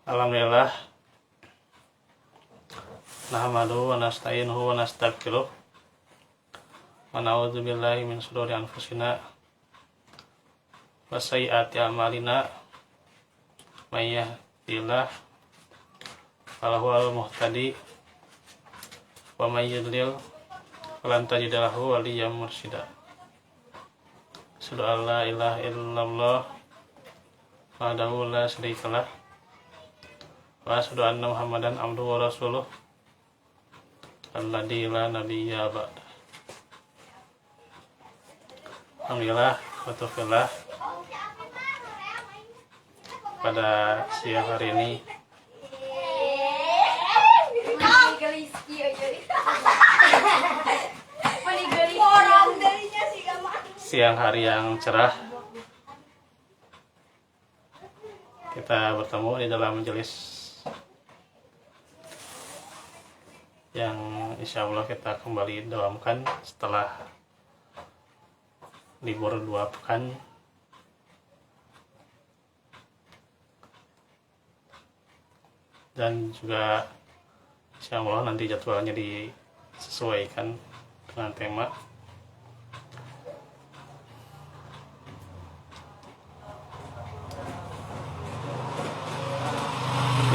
Alhamdulillah, nahmaduhu wa nasta'inuhu wa nastaghfiruh wa na'udzu billahi min shururi anfusina wa sayyiati a'malina. May yahdihillahu fahuwal muhtadi wa may yudlil falan tajida lahu waliyyan mursyida. Asyhadu an la ilaha illallah wahdahu la syarikalah wa asyhadu anna Muhammadan abduhu wa rasuluh alladzi la nabiyya ba'da. Alhamdulillah wa taufiqillah, pada siang hari ini siang hari yang cerah, kita bertemu di dalam majelis yang insya Allah kita kembali dalamkan setelah libur 2 pekan. Dan juga insya Allah nanti jadwalnya disesuaikan dengan tema.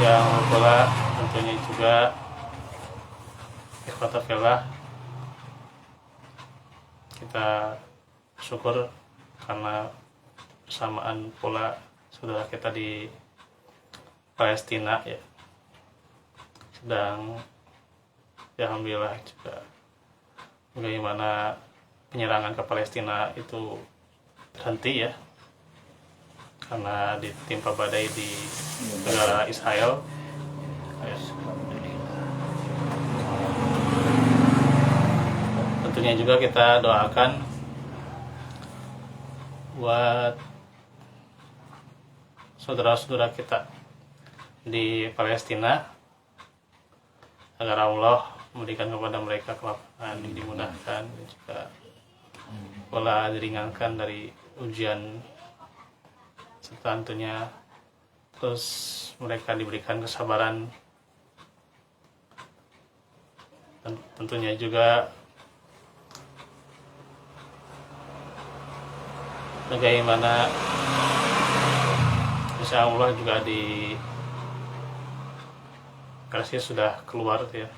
Yang pula tentunya juga ikhwatafillah, kita bersyukur karena bersamaan pula saudara kita di Palestina ya, sedang ya alhamdulillah juga bagaimana penyerangan ke Palestina itu berhenti ya, karena ditimpa badai di negara Israel. Tentunya juga kita doakan buat saudara-saudara kita di Palestina agar Allah memberikan kepada mereka kelapangan yang dimudahkan dan juga pola diringankan dari ujian, serta tentunya terus mereka diberikan kesabaran, dan tentunya juga bagaimana insya Allah juga di Kasih sudah keluar ya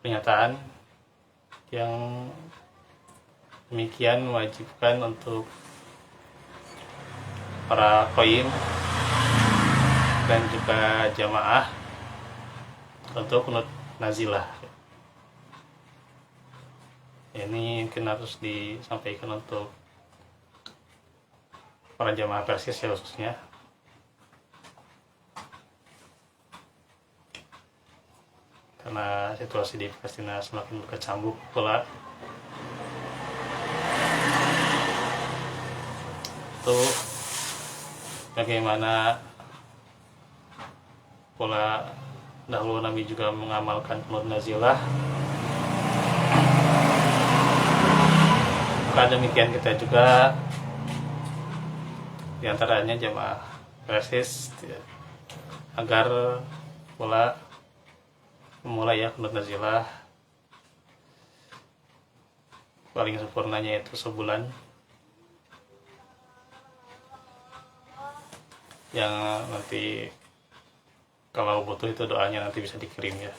pernyataan yang demikian mewajibkan untuk para qaim dan juga jamaah untuk kunut nazilah. Ini mungkin harus disampaikan untuk para jamaah Persis ya khususnya, karena situasi di Palestina semakin berkecamuk pula. Itu bagaimana pula dahulu Nabi juga mengamalkan kunut nazilah. Maka demikian kita juga diantaranya jamaah Persis ya, agar pula memulai ya kunut nazilah paling sempurnanya itu sebulan, yang nanti kalau butuh itu doanya nanti bisa dikirim ya,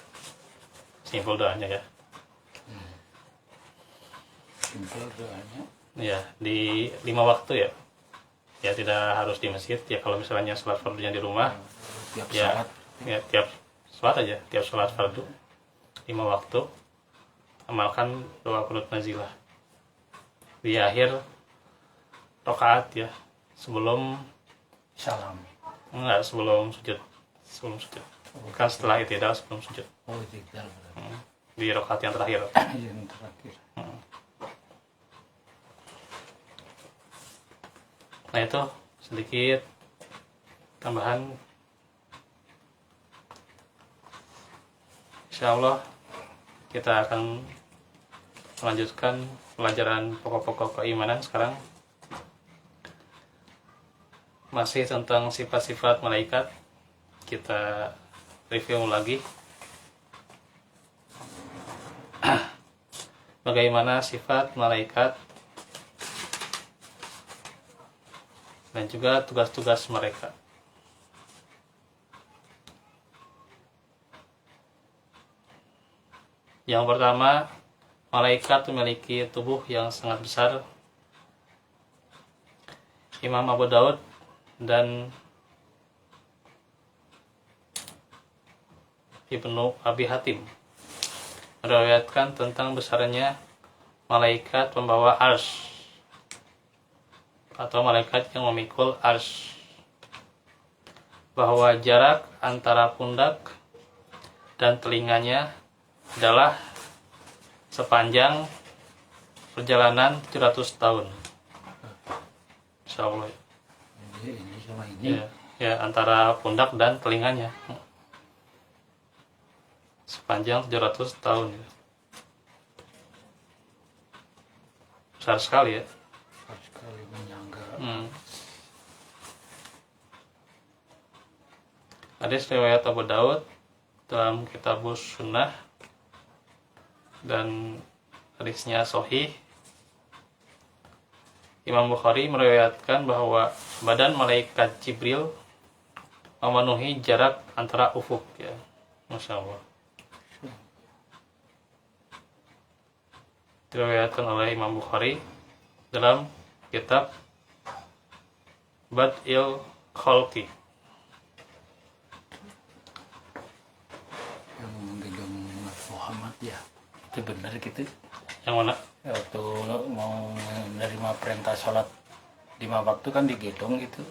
simpel doanya ya. Simpel doanya Ya di 5 waktu ya, ya tidak harus di masjid ya, kalau misalnya sholat fardunya di rumah tiap ya, saat. ya tiap sholat aja, tiap sholat fardu 5 waktu amalkan doa kunut nazilah di akhir rakaat ya, sebelum Salam. enggak, sebelum sujud kan, setelah i'tidal sebelum sujud. Oh, tidak. Di rakaat yang terakhir. Yang terakhir. Nah itu sedikit tambahan. Insya Allah kita akan melanjutkan pelajaran pokok-pokok keimanan sekarang. Masih tentang sifat-sifat malaikat kita review lagi bagaimana sifat malaikat dan juga tugas-tugas mereka. Yang pertama, malaikat memiliki tubuh yang sangat besar. Imam Abu Daud dan Ibnu Abi Hatim meriwayatkan tentang besarnya malaikat pembawa arsy atau malaikat yang memikul arsy, bahwa jarak antara pundak dan telinganya adalah sepanjang perjalanan 700 tahun. Insya Allah. Ini sama ini. Ya, antara pundak dan telinganya. Sepanjang 700 tahun. Besar sekali ya. Sekali menyangga. Hadis riwayat Abu Daud dalam Kitabus Sunnah, dan hadisnya sahih. Imam Bukhari meriwayatkan bahwa badan malaikat Jibril memenuhi jarak antara ufuk ya. Masya Allah. Diriwayatkan oleh Imam Bukhari dalam kitab Bad'il Khalqi. Yang menggenggam Muhammad ya. Itu benar gitu. Yang mana? Ya, waktu mau menerima perintah sholat 5 waktu kan digendong gitu.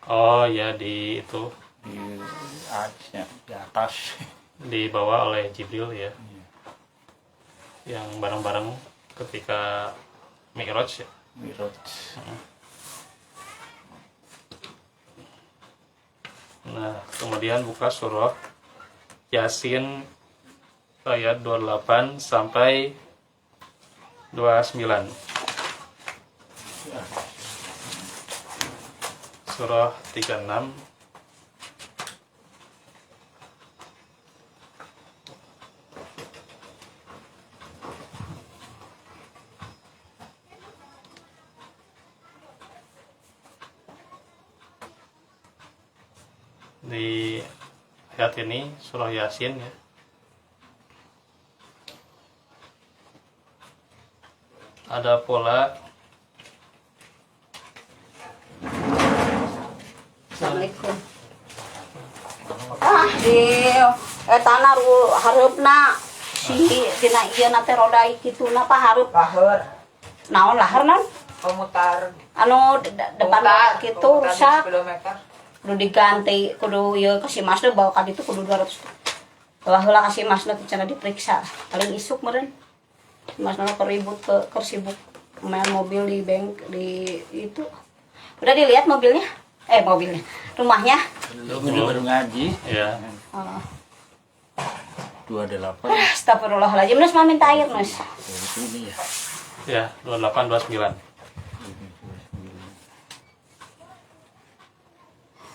Oh ya, di itu Di atas. dibawa oleh Jibril ya. Yang bareng-bareng ketika Mi'raj ya. Miraj. Nah, kemudian buka surah Yasin ayat 28 sampai 29. Surah 36. Di ayat ini surah Yasin ya. Ada pula Assalamualaikum. Di tanah hareupna si tina ieu na teh roda kituna pahareup Lahir, naon lahar naon komutar, anu depan kitu rusak kilometer. kudu diganti kudu ieu ka si masna bawa ka ditu kudu 200 bawa heula ka si masna teh cenah diperiksa paling isuk meureun masna keribut ke sibuk main mobil di bank di itu udah dilihat mobilnya rumahnya Belum baru ngaji. ya. oh. 28. Astagfirullahaladzim, nus mah minta air nus. Ini ya. Ya, 28 29.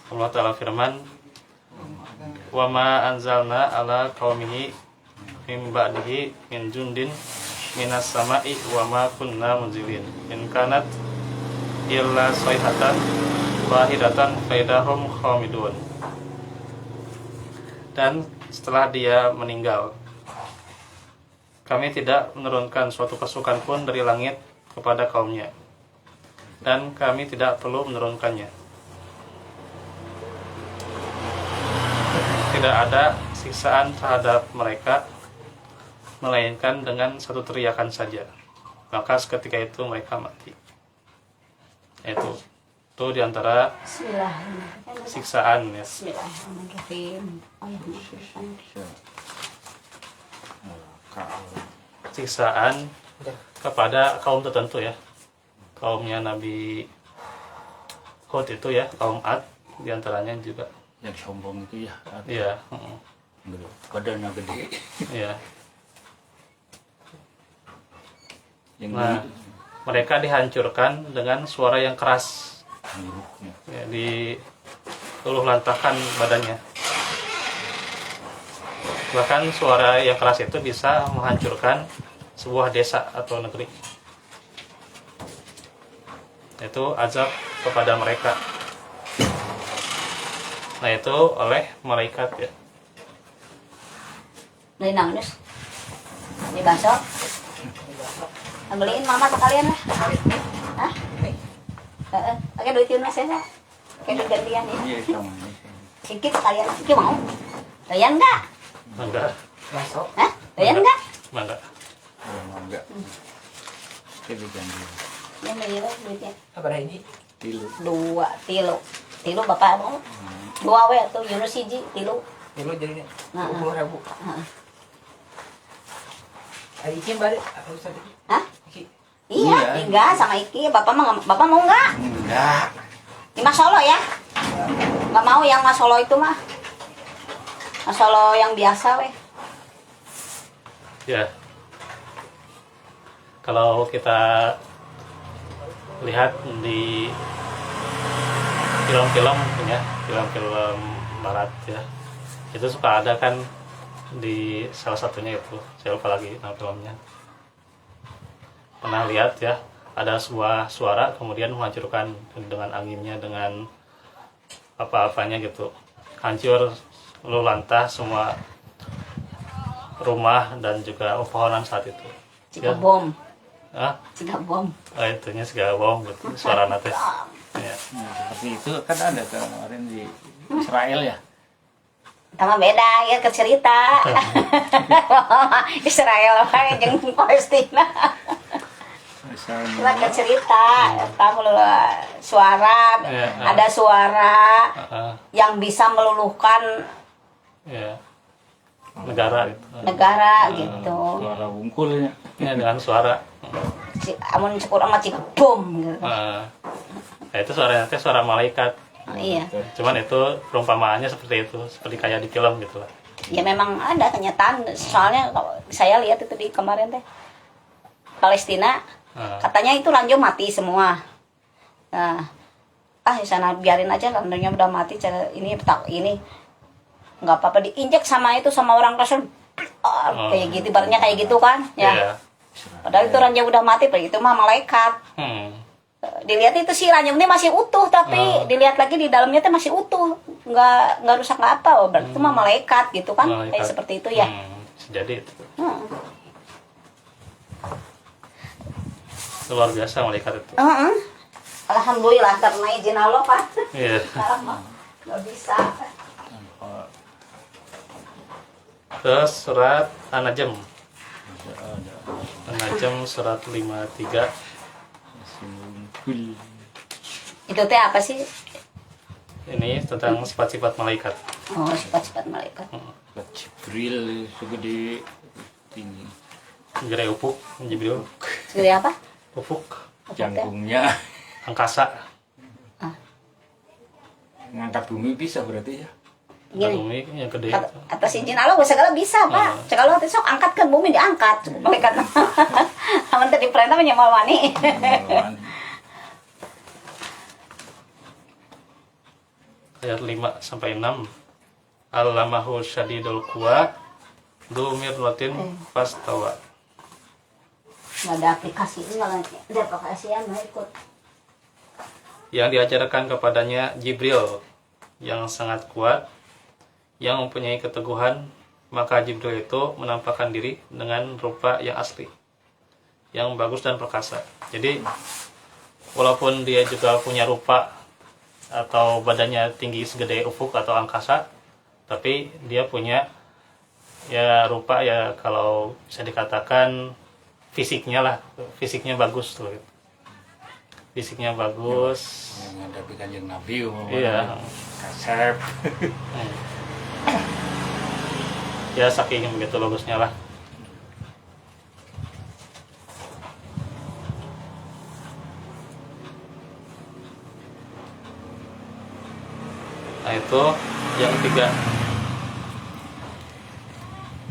Allah Ta'ala firman, "Wa ma anzalna ala qaumihi min ba'dihi min jundin minas sama'i wa ma kunna munzilin in kanat illa sayhatan wahidatan faidahum khamidun." Dan setelah dia meninggal, kami tidak menurunkan suatu pasukan pun dari langit kepada kaumnya, dan kami tidak perlu menurunkannya. Tidak ada siksaan terhadap mereka melainkan dengan satu teriakan saja, maka seketika itu mereka mati. Itu diantara Bismillahirrahmanirrahim. siksaan ya. Bismillahirrahmanirrahim. Siksaan kepada kaum tertentu ya, kaumnya Nabi Hud itu ya, kaum Ad diantaranya juga. Yang sombong itu ya. Iya, Badannya gede. iya. Yang Nah, mereka dihancurkan dengan suara yang keras, buruknya. ya, di luluh lantahkan badannya. Bahkan suara yang keras itu bisa menghancurkan sebuah desa atau negeri. Itu azab kepada mereka. Nah itu oleh malaikat ya. Beli nangis. Ini bakso. Beliin mama sekalian lah. Hah? Pakai duit Yunus ya. Pakai duit gantian ya. Iya, sama. Sikit sekalian. Sikit mau? Doyan enggak? Enggak. Hah? Doyan enggak? Enggak. Enggak. Itu janji. Ini beli duitnya. Apa ini? Tilu. Tilu bapak mau? Dua we tuh Yunus hiji, tilu. Dulu jadinya Nah, 20.000. Heeh. Ada izin balik apa usah di? Hah? Iki. Iya, Iya. tinggal sama Iki. Bapak mau enggak? Enggak. Di Mas Solo ya? Enggak mau yang Mas Solo itu mah. Mas Solo yang biasa weh. Ya. Kalau kita lihat di film-film ya, film-film barat ya, itu suka ada kan di salah satunya itu, saya lupa lagi nama filmnya. Pernah lihat ya, ada sebuah suara kemudian menghancurkan dengan anginnya, dengan apa-apanya gitu, hancur lalu lantas semua rumah dan juga pepohonan saat itu. Jika bom, Ah, jika bom. itunya segala bom gitu, suara nate. Ya. Nah, seperti itu kan ada kemarin di Israel ya. Sama beda ya ke cerita. Israel mah jeung Palestina. Misalnya Kita ke cerita, tahu suara, Ya, ada suara Ah, yang bisa meluluhkan ya. Negara gitu. negara gitu. suara bungkulnya. Ya, dengan suara. Amun syukur sama cik bom gitu. Nah, itu suaranya teh suara malaikat. Iya. Cuman itu perumpamaannya seperti itu, seperti kayak di film gitu lah. Ya memang ada kenyataan. Soalnya kalau saya lihat itu di kemarin teh Palestina katanya itu ranjau mati semua. Nah, di sana biarin aja ranjaunya udah mati. Cara ini nggak apa-apa diinjek sama orang Rasul. Kayak gitu, ibaratnya kayak gitu kan? Ya. Iya. Padahal itu ranjau udah mati, itu mah malaikat. Dilihat itu si ranjau ini masih utuh, tapi dilihat lagi di dalamnya teh masih utuh, nggak rusak nggak apa. Oh, berarti itu mah malaikat gitu kan? Malaikat. Kayak seperti itu ya. Jadi itu Hmm. luar biasa malaikat itu. Alhamdulillah karena izin Allah kan. Iya. Sekarang mah nggak bisa. Terus surat An-Najm. Ada An-Najm surat 53. bungkul. Itu teh apa sih? Ini tentang sifat-sifat malaikat. Oh, sifat-sifat malaikat. Jibril segede tinggi. Gerai ufuk, Jibril. Segede apa? Ufuk, Apa teh? Janggungnya angkasa. ngangkat bumi bisa berarti ya. Gini. Bumi yang gede. Atas izin Allah segala bisa pak. Segala sok angkat ke bumi diangkat. Malaikat. Aman tadi perintah menyemal wani. Malawan. Ayat 5 sampai 6. Allamahu syadidul quwa dzu mirratin fastawa. Nggak ada aplikasi ini, nggak ada aplikasi yang mau ikut. Yang diajarkan kepadanya Jibril yang sangat kuat, yang mempunyai keteguhan, maka Jibril itu menampakkan diri dengan rupa yang asli, yang bagus dan perkasa. Jadi walaupun dia juga punya rupa atau badannya tinggi segede ufuk atau angkasa, tapi dia punya ya rupa ya kalau bisa dikatakan fisiknya lah, fisiknya bagus tuh. Fisiknya bagus. Menghadapi kanjeng Nabi. Iya. Kasep. Ya saking begitu bagusnya lah. Nah itu yang ketiga.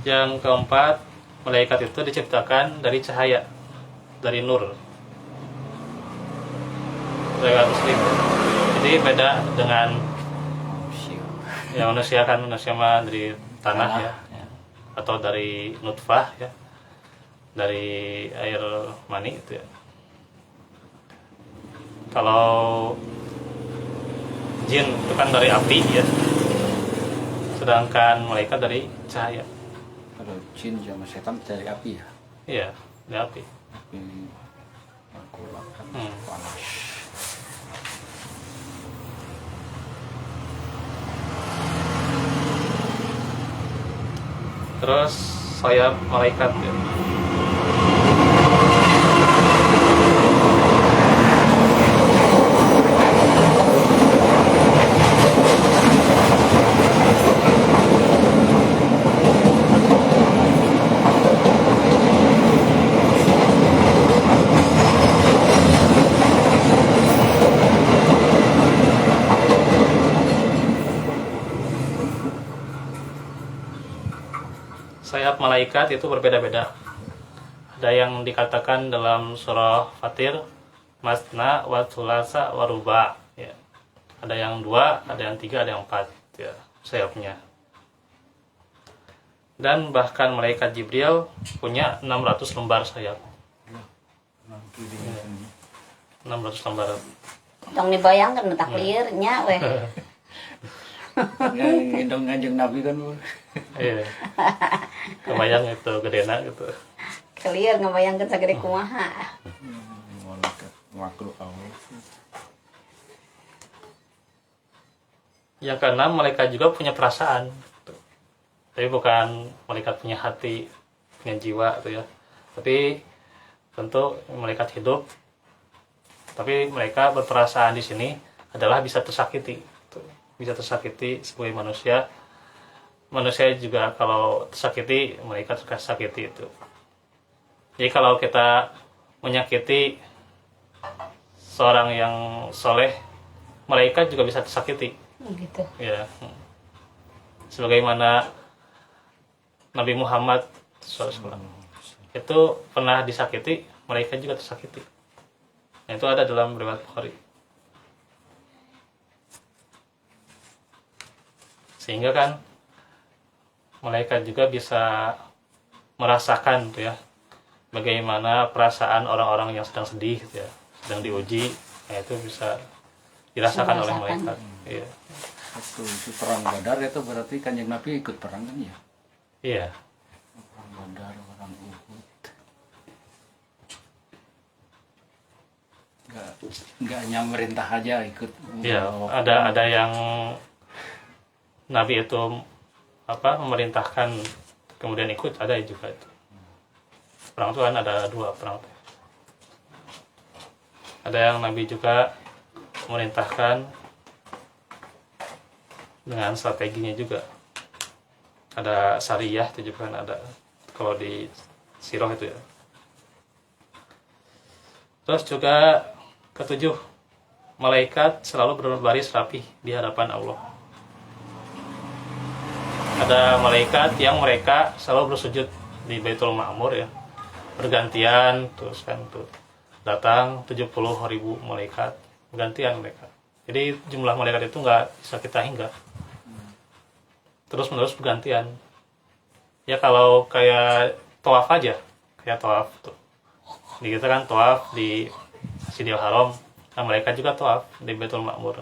Yang keempat, malaikat itu diciptakan dari cahaya, dari nur. Malaikat muslim. Jadi beda dengan ya manusia kan, manusia mah dari tanah ya. atau dari nutfah ya, dari air mani itu ya. Kalau jin itu kan dari api ya, sedangkan malaikat dari cahaya. Kalau jin sama setan dari api ya. Iya, dari api. Api aku makan Hmm. panas. Terus sayap malaikat ya. Sayap malaikat itu berbeda-beda. Ada yang dikatakan dalam surah Fatir, masna wa thulatsa wa ruba ya. Ada yang 2, ada yang 3, ada yang 4 ya sayapnya. Dan bahkan malaikat Jibril punya 600 lembar sayap. 600 lembar. Tong dibayangkan taklirnya weh. Yang gendong Kanjeng Nabi kan. Iya. Kebayang itu gedena gitu. Clear ngebayangkan sagede kumaha. Malaikat makhluk Allah. Yang keenam, malaikat juga punya perasaan. Tapi bukan malaikat punya hati, punya jiwa gitu ya. Tapi tentu malaikat hidup. Tapi mereka berperasaan di sini adalah bisa tersakiti. Bisa tersakiti sebagai manusia. Manusia juga kalau tersakiti, malaikat tersakiti itu. Jadi kalau kita menyakiti seorang yang soleh, malaikat juga bisa tersakiti. Gitu. Ya, sebagaimana Nabi Muhammad SAW itu pernah disakiti, malaikat juga tersakiti. Nah, itu ada dalam riwayat Bukhari. Sehingga kan malaikat juga bisa merasakan tuh ya, bagaimana perasaan orang-orang yang sedang sedih gitu ya, sedang diuji. Nah, itu bisa dirasakan oleh malaikat. Iya. Waktu si perang Badar itu berarti Kanjeng Nabi ikut perang kan ya? Iya. Perang Badar, perang Uhud. Enggak hanya merintah aja ikut. Iya, ada yang Nabi itu memerintahkan kemudian ikut, ada juga itu. Perang itu kan ada 2 perang. Ada yang Nabi juga memerintahkan dengan strateginya juga. Ada syariah itu juga kan ada kalau di sirah itu ya. Terus juga ke-7, malaikat selalu berbaris rapi di hadapan Allah. Ada malaikat yang mereka selalu bersujud di Baitul Ma'mur ya, bergantian terus kan tuh datang 70.000 malaikat bergantian mereka. Jadi jumlah malaikat itu nggak bisa kita hingga, terus menerus bergantian. Ya kalau kayak tawaf aja, kayak tawaf tuh. Di kita kan tawaf di Masjidil Haram, nah mereka juga tawaf di Baitul Ma'mur.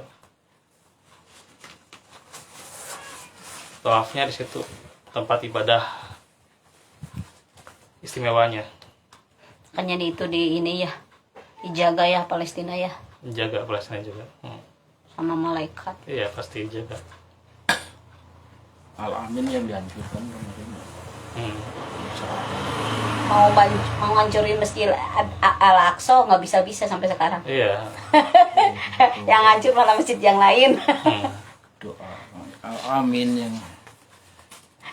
Tawafnya di situ tempat ibadah istimewanya. Makanya itu di ini ya, dijaga ya Palestina ya, Jaga Palestina juga. sama malaikat. Iya pasti jaga. Al-Amin yang dihancurkan kemarin. Mau ngancurin masjid Al-Aqsa nggak bisa sampai sekarang. Iya. Yang hancur malah masjid yang lain. Doa Al-Amin yang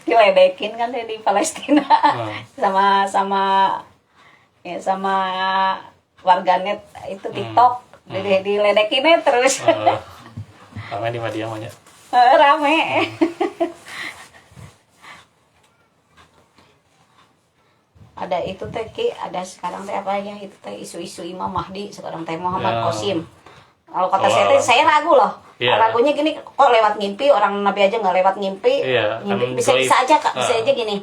Diledekin kan di Palestina. sama warganet itu TikTok. Diledekinnya terus. Ramai di Madiamanya. Rame. Ada itu teh Ki, ada sekarang teh apa ya itu teh isu-isu Imam Mahdi sekarang teh Muhammad Qasim. Kalau kata saya teh saya ragu loh. Iya. Ragunya gini, kok lewat ngimpi, orang Nabi aja nggak lewat ngimpi. Iya, Ngimpi kan bisa goib. aja Kak, bisa aja gini.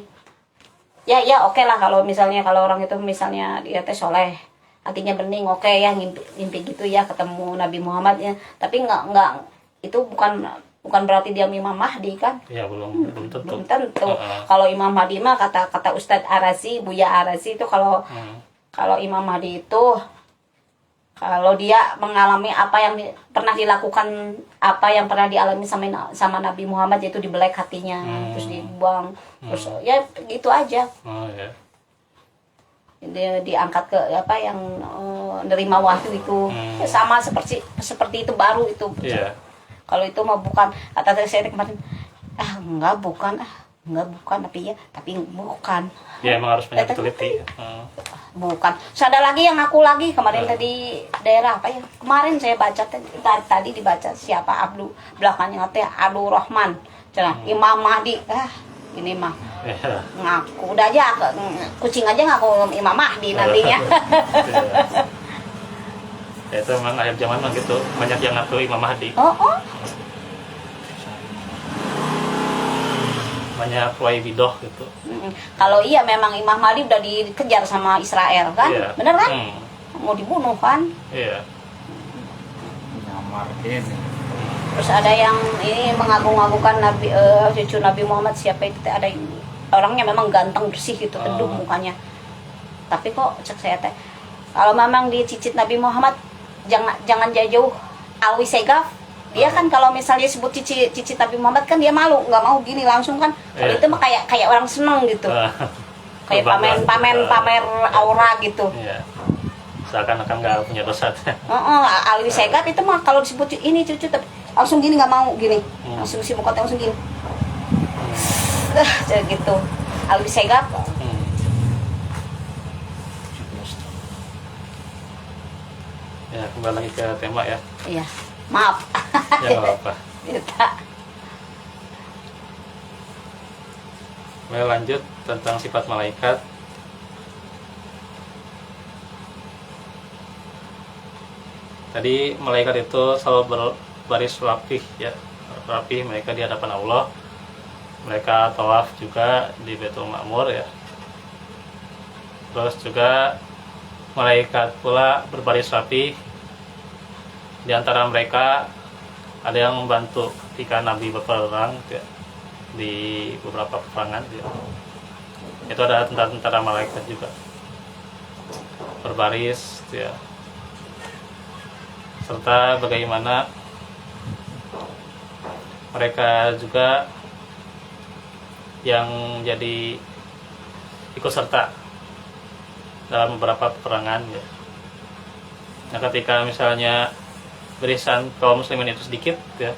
ya oke lah kalau misalnya kalau orang itu misalnya dia teh soleh, hatinya bening, oke ya ngimpi gitu ya ketemu Nabi Muhammad ya. Tapi nggak itu bukan berarti dia Imam Mahdi kan. Ya belum tentu. Belum tentu. Kalau Imam Mahdi mah kata Ustadz Arazi, Buya Arazi itu kalau Imam Mahdi itu kalau dia mengalami apa yang pernah dilakukan, apa yang pernah dialami sama Nabi Muhammad, yaitu dibelek hatinya, terus dibuang, terus ya gitu aja. Oh ya. Dia diangkat ke apa yang nerima wahyu itu. Ya, sama seperti itu baru itu. Iya. Kalau itu mah bukan, kata saya kemarin, enggak bukan tapi bukan. Ya emang harus banyak teliti. Bukan. Terus ada lagi yang aku lagi kemarin tadi daerah apa ya? Kemarin saya baca tadi dibaca siapa belakangnya teh Abdul Rahman. Cenah Imam Mahdi. Ini mah ngaku udah aja kucing aja ngaku Imam Mahdi nantinya. Ya, itu memang akhir zaman mah gitu, banyak yang ngaku Imam Mahdi. Banyak waibidoh gitu. Kalau iya memang Imam Mahdi udah dikejar sama Israel kan, Iya. bener kan? Mau dibunuh kan? Iya. Nyamar ini. Terus ada yang ini mengagung-agungkan cucu Nabi Muhammad, siapa itu? Ada orangnya memang ganteng bersih gitu, teduh mukanya. Tapi kok cek saya teh, kalau memang dicicit Nabi Muhammad, jangan jauh Alwi Segaf. Dia kan kalau misalnya sebut cicit Nabi Muhammad kan dia malu, nggak mau gini langsung kan. Kalau itu mah kayak orang seneng gitu. Kayak pamer aura gitu. Iya. Seakan-akan nggak punya dosa. Alwi Segaf itu mah kalau disebut ini cucu langsung gini, nggak mau gini. Langsung si mukanya langsung gini. Gitu. Alwi Segaf. Ya, kembali lagi ke tema ya. Iya. Maaf. Ya nggak apa-apa. Lanjut tentang sifat malaikat. Tadi malaikat itu selalu berbaris rapih ya, rapih mereka di hadapan Allah. Mereka tawaf juga di Baitul Ma'mur ya. Terus juga malaikat pula berbaris rapih. Di antara mereka ada yang membantu ketika Nabi berperang ya, di beberapa peperangan ya. Itu ada tentara-tentara malaikat juga berbaris ya. Serta bagaimana mereka juga yang jadi ikut serta dalam beberapa peperangan ya. Nah, ketika misalnya barisan kaum muslimin itu sedikit ya,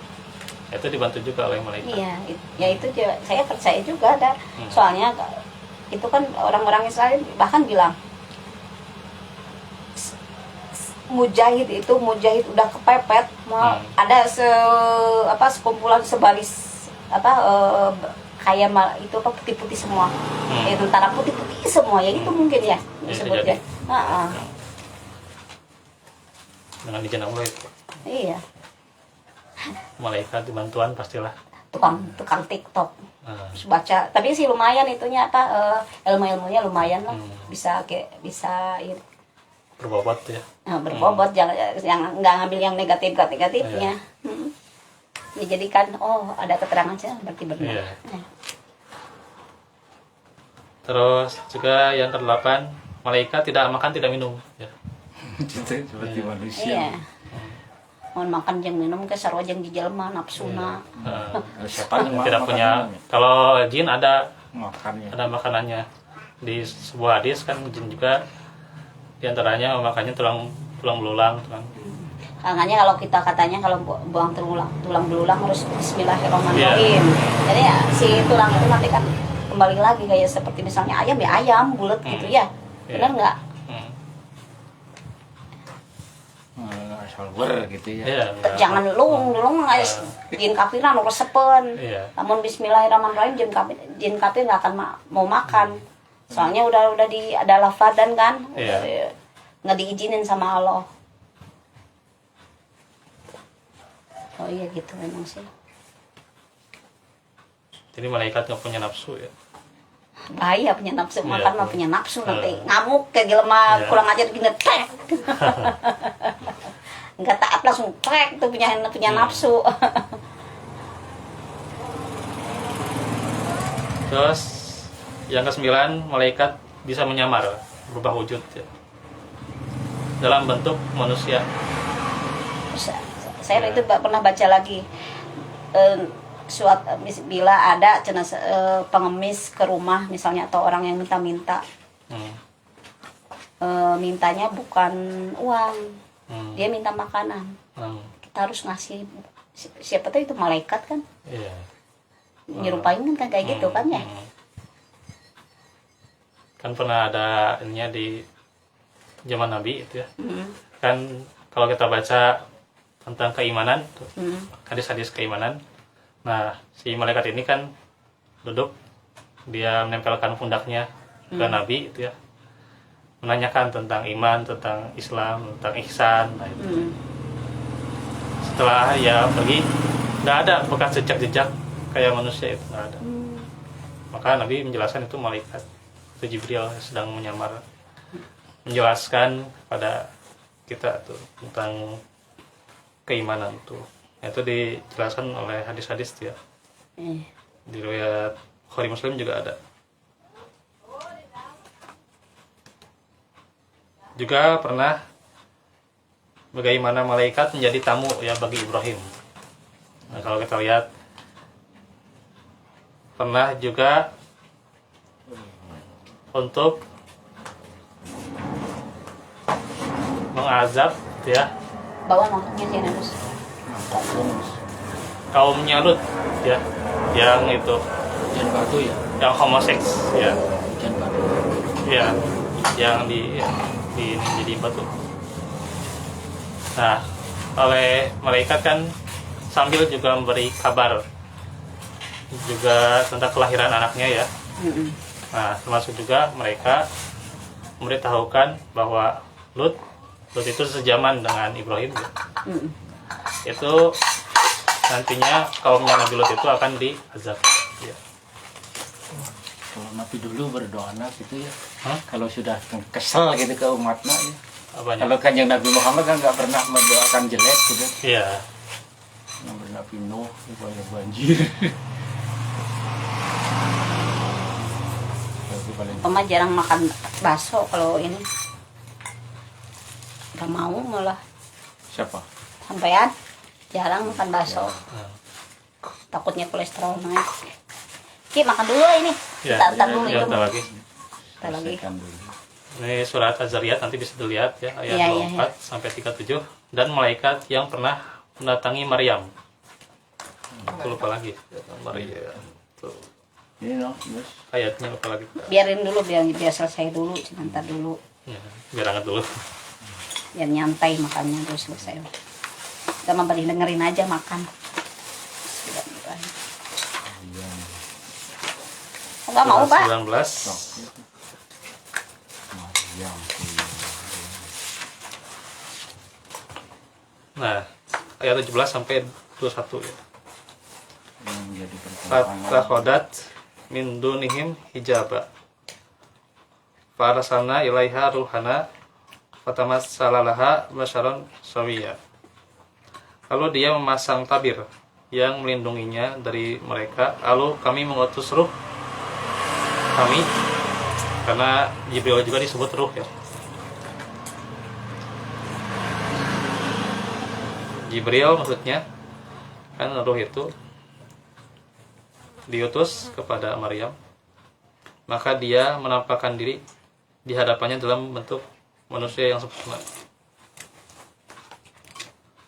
itu dibantu juga oleh malaikat. Iya, ya itu juga, saya percaya juga ada. Soalnya itu kan orang-orang Israel bahkan bilang mujahid udah kepepet mau ada sekumpulan sebaris kayak itu putih-putih semua. Tentara putih-putih semua ya itu mungkin ya disebutnya. Dengan izin Allah itu. Iya. Malaikat bantuan pastilah. Tukang TikTok. Terus baca, tapi sih lumayan itunya ilmu-ilmunya lumayan lah. Bisa ini. Berbobot ya. Berbobot jangan yang nggak ngambil yang negatifnya. Ya jadi kan ada keterangan saja berarti benar. Iya. Terus juga yang ke-8, malaikat tidak makan tidak minum ya. Seperti manusia. Iya. Mohon makan jeung minum ke sarua jeung dijelma nafsuna. Tidak punya. Kalau jin ada makannya. Ada makanannya. Di sebuah hadis kan jin juga diantaranya makannya tulang belulang. Makanya kalau kita katanya kalau buang tulang belulang harus Bismillahirrahmanirrahim. Jadi ya si tulang itu nanti kan kembali lagi kayak seperti misalnya ayam ya ayam bulat gitu ya. Benar nggak? Asal gitu ya. Jangan lung jin kafiran resepen. Namun Bismillahirrahmanirrahim jin kafir nggak akan mau makan. Soalnya udah ada lafadzan kan, nggak diizinin sama Allah. Oh iya gitu memang sih. Jadi malaikat nggak punya nafsu ya. bahaya punya nafsu Iya, makan mah tuh. punya nafsu nanti ngamuk kayak gila mah Iya. kurang ajar gini trek nggak taat langsung trek tuh punya nafsu. Terus yang ke-9, malaikat bisa menyamar, berubah wujud ya, dalam bentuk manusia. Saya Ya. itu pernah baca lagi bila ada pengemis ke rumah misalnya atau orang yang minta-minta, Hmm. mintanya bukan uang, Hmm. dia minta makanan, Hmm. kita harus ngasih. Siapa tahu itu malaikat kan Iya. nyerupain kan kayak gitu kan ya. Hmm. Kan pernah ada ininya di zaman Nabi itu ya. Hmm. Kan kalau kita baca tentang keimanan, Hmm. hadis-hadis keimanan. Nah, si malaikat ini kan duduk, dia menempelkan pundaknya ke Nabi itu ya, menanyakan tentang iman, tentang Islam, tentang ihsan. Nah, itu. Hmm. Setelah ya pergi, nggak ada bekas jejak-jejak kayak manusia itu, nggak ada. Maka Nabi menjelaskan itu malaikat, itu Jibril sedang menyamar, menjelaskan pada kita tuh tentang keimanan tuh. Itu dijelaskan oleh hadis-hadis ya. Di riwayat Bukhari Muslim juga ada. Juga pernah bagaimana malaikat menjadi tamu ya bagi Ibrahim. Nah, kalau kita lihat pernah juga untuk mengazab ya Bawa maksudnya sih harus. kaumnya Lut ya, yang itu Hujan batu ya, yang homoseks ya, hujan batu. ya yang di ini jadi batu. Nah, oleh malaikat kan sambil juga memberi kabar juga tentang kelahiran anaknya ya. Nah, termasuk juga mereka memberitahukan bahwa Lut itu sejaman dengan Ibrahim ya. Itu nantinya kaumnya Nabi Lut itu akan diazab ya. Kalau Nabi dulu berdoa gitu ya. Hah? Kalau sudah kesel gitu ke umatnya ya. Apanya? Kalau kanjeng Nabi Muhammad kan nggak pernah mendoakan jelek gitu. Iya. Nabi Nabi Nuh supaya banjir. Tapi paling Oma jarang makan bakso kalau ini. Gak mau malah siapa? sampean jarang makan bakso. Nah, Takutnya kolesterol naik. Ki makan dulu ini. ya, Ntar dulu ya, itu. ntar lagi. Ntar lagi. Selesaikan dulu. Ini surat Az-Zariyat nanti bisa dilihat ya, ayat Iya, iya, 24 sampai 37. Dan malaikat yang pernah mendatangi Maryam. Aku lupa lagi. Maryam. Tuh. Ini no, yes. Ayatnya lupa lagi. Biarin dulu biar selesai dulu, ntar dulu. Ya, biar hangat dulu. Biar nyantai makannya dulu selesai. Kita mah beri dengerin aja makan. Enggak mau, Pak. 19. Yang Nah, ayat 17 sampai 21 ya. menjadi Fatakhodat min dunihim hijaba. Farasana ilaiha ruhana fatamassalalaha basyaron sawiya. Lalu dia memasang tabir yang melindunginya dari mereka. Lalu kami mengutus ruh kami, karena Jibril juga disebut ruh ya. Jibril maksudnya kan ruh itu diutus kepada Maryam, maka dia menampakkan diri di hadapannya dalam bentuk manusia yang sempurna.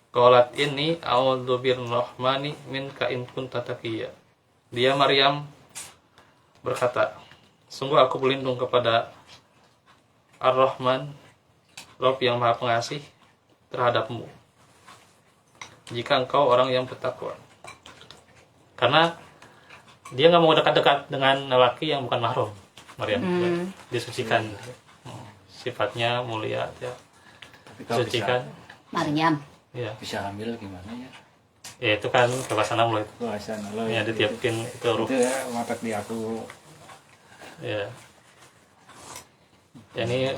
Qalat inni a'udzu birrahmani minka in kunta taqiyya. Dia Maryam berkata, sungguh aku berlindung kepada Ar-Rahman, Rabb yang Maha Pengasih terhadapmu, jika engkau orang yang bertakwa. Karena dia nggak mau dekat-dekat dengan lelaki yang bukan mahram. Maryam disucikan, sifatnya mulia ya, Tapi kalau disucikan Maryam. ya. bisa hamil gimana ya? Ya itu kan kebasanan mulai Puasa lo ya ditiupin itu ruh. itu ya matak di aku Ya. Ya, ini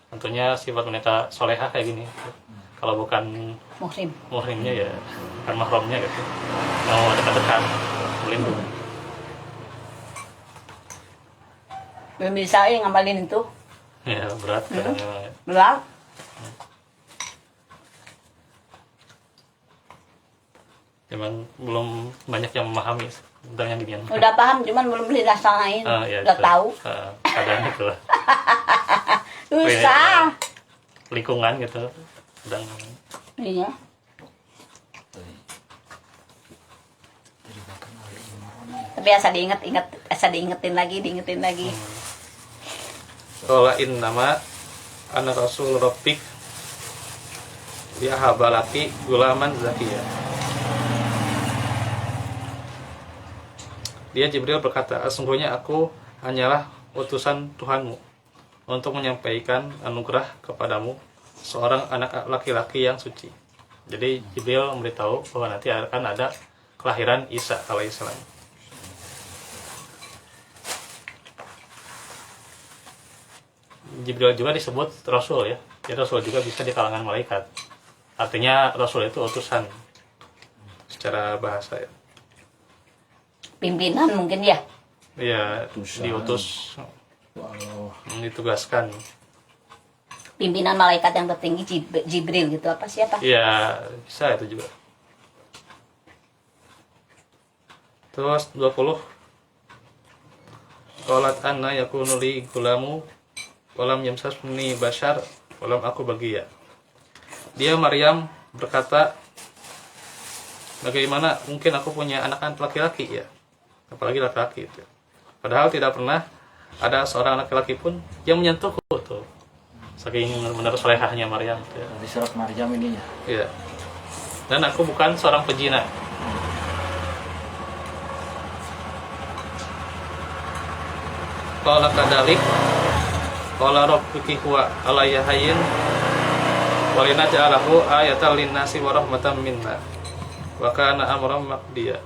tentunya sifat wanita solehah kayak gini. Kalau bukan Muhrim. muhrimnya ya bukan mahramnya gitu. Mau dekat-dekat melindungi. Belum bisa ngamalin itu. Ya berat kadang memang ya. Berat. Cuman belum banyak yang memahami tentang yang ginian. Udah paham cuman belum dilaksanain. Ya, Udah itu. tahu. Kadang itu lah. Susah. Lingkungan gitu. Kadang Iya. Tapi asa diingetin lagi. Qala innama ana rasul rabbik dia habalaki gulaman zakiya. Dia Jibril berkata, sesungguhnya aku hanyalah utusan Tuhanmu untuk menyampaikan anugerah kepadamu seorang anak laki-laki yang suci. Jadi Jibril memberitahu bahwa nanti akan ada kelahiran Isa alaihissalam. Jibril juga disebut Rasul ya. Jadi Rasul juga bisa di kalangan malaikat. Artinya Rasul itu utusan secara bahasa ya. Pimpinan mungkin ya. Iya, Utusan. diutus, Allah. ditugaskan. Pimpinan malaikat yang tertinggi Jibril gitu apa siapa? Iya, bisa itu juga. Terus 20. Qalat anna yakunu li gulamu walam yamsasni bashar walam aku bagiya. Dia Maryam berkata, bagaimana mungkin aku punya anak laki-laki ya? Apalagi laki-laki itu. Padahal tidak pernah ada seorang laki-laki pun yang menyentuhku tuh. Saking benar solehahnya Maryam gitu ya. Di surat Maryam ininya. Iya. Dan aku bukan seorang pezina. Qala kadalik qala rabbuki huwa alayya hayyin wa linaj'alahu ayatan lin-nasi wa rahmatan minna wa kana amran maqdiya.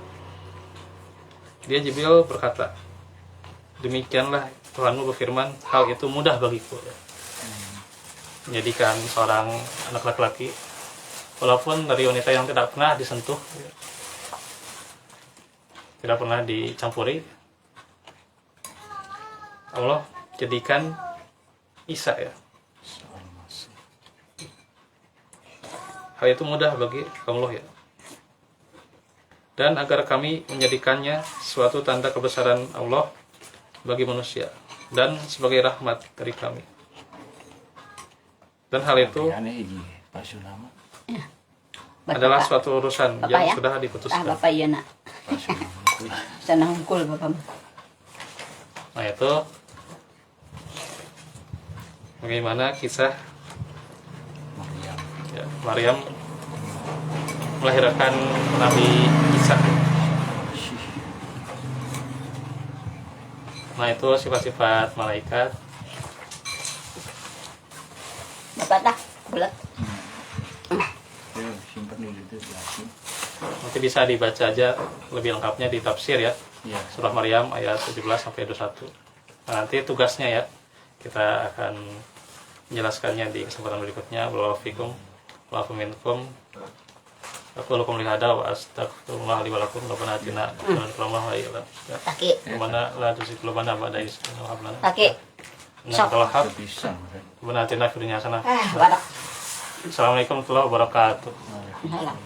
Dia Jibril berkata, demikianlah Tuhanmu berfirman, hal itu mudah bagiku ya. Menjadikan seorang anak laki-laki walaupun dari wanita yang tidak pernah disentuh ya, tidak pernah dicampuri, Allah jadikan Isa ya. Hal itu mudah bagi Allah ya. Dan agar kami menjadikannya suatu tanda kebesaran Allah bagi manusia dan sebagai rahmat dari kami. Dan hal itu Aneh ini pasu nama. adalah suatu urusan Bapak yang ya? sudah diputuskan. Bapak iya nak. Pasu nama. Sana hungkul bapak. Nah itu bagaimana kisah Maryam. ya, Maryam melahirkan Nabi Isa. Nah itu sifat-sifat malaikat. Bapak dah bulat. Ya, simpan dulu itu lagi. Nanti bisa dibaca aja lebih lengkapnya di tafsir ya. Ya. Surah Maryam ayat 17 sampai 21. Nah, nanti tugasnya ya kita akan menjelaskannya di kesempatan berikutnya. Barakallahu fikum wa afu minkum. Aku lakum lihada wa astaghfirullah li wa lakum rabbana atina min rahmatika wa ilah. Kaki. Mana la tuzik lubana ba'da is hablana. Kaki. Nah, kalau hab Bisa. rabbana atina fid dunya hasanah. Badak. Assalamualaikum warahmatullahi wabarakatuh. Halah.